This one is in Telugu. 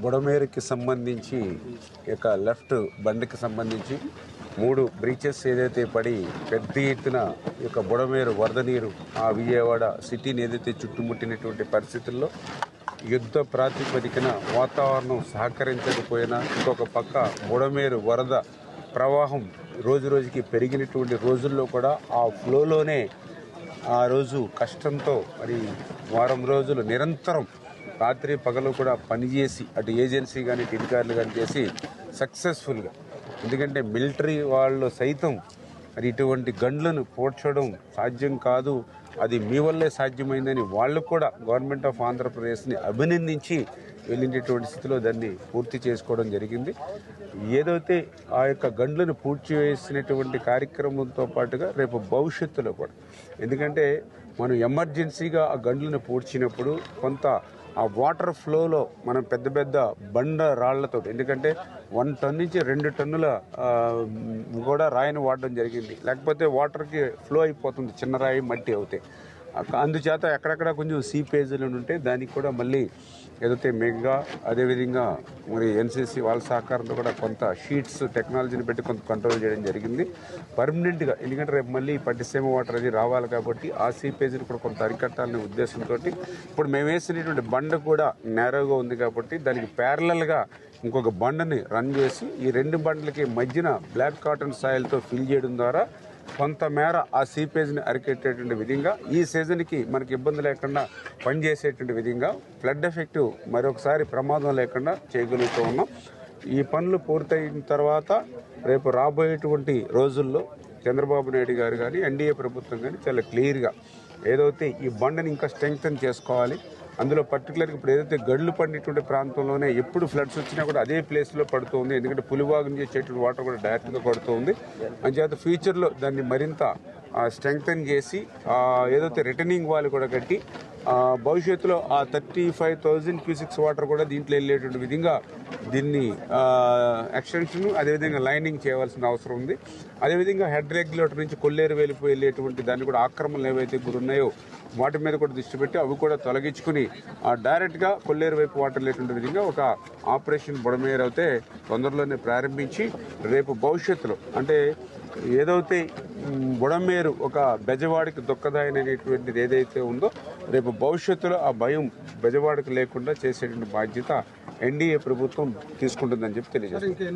బుడమేరుకి సంబంధించి ఇక లెఫ్ట్ బండికి సంబంధించి 3 బ్రీచెస్ ఏదైతే పడి పెద్ద ఎత్తున ఈ యొక్క బుడమేరు వరద నీరు ఆ విజయవాడ సిటీని ఏదైతే చుట్టుముట్టినటువంటి పరిస్థితుల్లో యుద్ధ ప్రాతిపదికన వాతావరణం సహకరించకపోయినా ఇంకొక పక్క బుడమేరు వరద ప్రవాహం రోజు రోజుకి పెరిగినటువంటి రోజుల్లో కూడా ఆ ఫ్లోలోనే ఆ రోజు కష్టంతో మరి వారం రోజులు నిరంతరం రాత్రి పగలు కూడా పనిచేసి అటు ఏజెన్సీ కానీ ఇటు అధికారులు కానీ చేసి సక్సెస్ఫుల్గా, ఎందుకంటే మిలిటరీ వాళ్ళు సైతం మరి ఇటువంటి గన్లను పోడ్చడం సాధ్యం కాదు, అది మీ వల్లే సాధ్యమైందని వాళ్ళు కూడా గవర్నమెంట్ ఆఫ్ ఆంధ్రప్రదేశ్ని అభినందించి వెళ్ళినటువంటి స్థితిలో దాన్ని పూర్తి చేసుకోవడం జరిగింది. ఏదైతే ఆ యొక్క గండ్లను పూడ్చి వేసినటువంటి కార్యక్రమంతో పాటుగా రేపు భవిష్యత్తులో కూడా, ఎందుకంటే మనం ఎమర్జెన్సీగా ఆ గండ్లను పూడ్చినప్పుడు కొంత ఆ వాటర్ ఫ్లోలో మనం పెద్ద పెద్ద బండ రాళ్లతో, ఎందుకంటే 1 టన్ నుంచి 2 టన్నుల కూడా రాయిని వాడడం జరిగింది, లేకపోతే వాటర్కి ఫ్లో అయిపోతుంది చిన్న రాయి మట్టి అవుతాయి. అందుచేత ఎక్కడెక్కడ కొంచెం సీపేజీలు ఉంటే దానికి కూడా మళ్ళీ ఏదైతే మెగా అదేవిధంగా మరి ఎన్సీసీ వాళ్ళ సహకారంతో కూడా కొంత షీట్స్ టెక్నాలజీని పెట్టి కొంత కంట్రోల్ చేయడం జరిగింది పర్మనెంట్గా. ఎందుకంటే రేపు మళ్ళీ పట్టిసీమ వాటర్ అది రావాలి కాబట్టి ఆ సీపేజీని కూడా కొంత అరికట్టాలనే ఉద్దేశంతో ఇప్పుడు మేము వేసినటువంటి బండ కూడా నేరోగా ఉంది కాబట్టి దానికి ప్యారలల్గా ఇంకొక బండని రన్ చేసి ఈ 2 బండ్లకి మధ్యన బ్లాక్ కాటన్ సాయిల్తో ఫిల్ చేయడం ద్వారా కొంతమేర ఆ సీపేజ్ని అరికెట్టేటువంటి విధంగా ఈ సీజన్కి మనకి ఇబ్బంది లేకుండా పనిచేసేటువంటి విధంగా ఫ్లడ్ ఎఫెక్ట్ మరొకసారి ప్రమాదం లేకుండా చేయగలుగుతూ ఉన్నాం. ఈ పనులు పూర్తయిన తర్వాత రేపు రాబోయేటువంటి రోజుల్లో చంద్రబాబు నాయుడు గారు కానీ ఎన్డీఏ ప్రభుత్వం కానీ చాలా క్లియర్గా ఏదైతే ఈ బండని ఇంకా స్ట్రెంగ్తన్ చేసుకోవాలి, అందులో పర్టికులర్గా ఇప్పుడు ఏదైతే గడ్లు పడినటువంటి ప్రాంతంలోనే ఎప్పుడు ఫ్లడ్స్ వచ్చినా కూడా అదే ప్లేస్లో పడుతుంది, ఎందుకంటే పులివాగు నుంచి వచ్చేటువంటి వాటర్ కూడా డైరెక్ట్గా పడుతుంది. అంచేత ఫ్యూచర్లో దాన్ని మరింత స్ట్రెంగ్తన్ చేసి ఏదైతే రిటర్నింగ్ వాల్ కూడా కట్టి భవిష్యత్తులో ఆ 35,000 క్యూసిక్స్ వాటర్ కూడా దీంట్లో వెళ్ళేటువంటి విధంగా దీన్ని ఎక్స్టెన్షన్ అదేవిధంగా లైనింగ్ చేయవలసిన అవసరం ఉంది. అదేవిధంగా హెడ్ రెగ్యులేటర్ నుంచి కొల్లేరు వెళ్ళిపోయి వెళ్ళేటువంటి దాన్ని కూడా ఆక్రమణలు ఏవైతే గురున్నాయో వాటి మీద కూడా దృష్టి పెట్టి అవి కూడా తొలగించుకుని డైరెక్ట్గా కొల్లేరు వైపు వాటర్ వెళ్ళేటువంటి విధంగా ఒక ఆపరేషన్ బుడమేరు అయితే తొందరలోనే ప్రారంభించి రేపు భవిష్యత్తులో అంటే ఏదైతే బుడమేరు ఒక బెజవాడికి దుఃఖదాయనటువంటిది ఏదైతే ఉందో రేపు భవిష్యత్తులో ఆ భయం బెజవాడికి లేకుండా చేసేటువంటి బాధ్యత ఎన్డీఏ ప్రభుత్వం తీసుకుంటుందని చెప్పి తెలియజేస్తారు.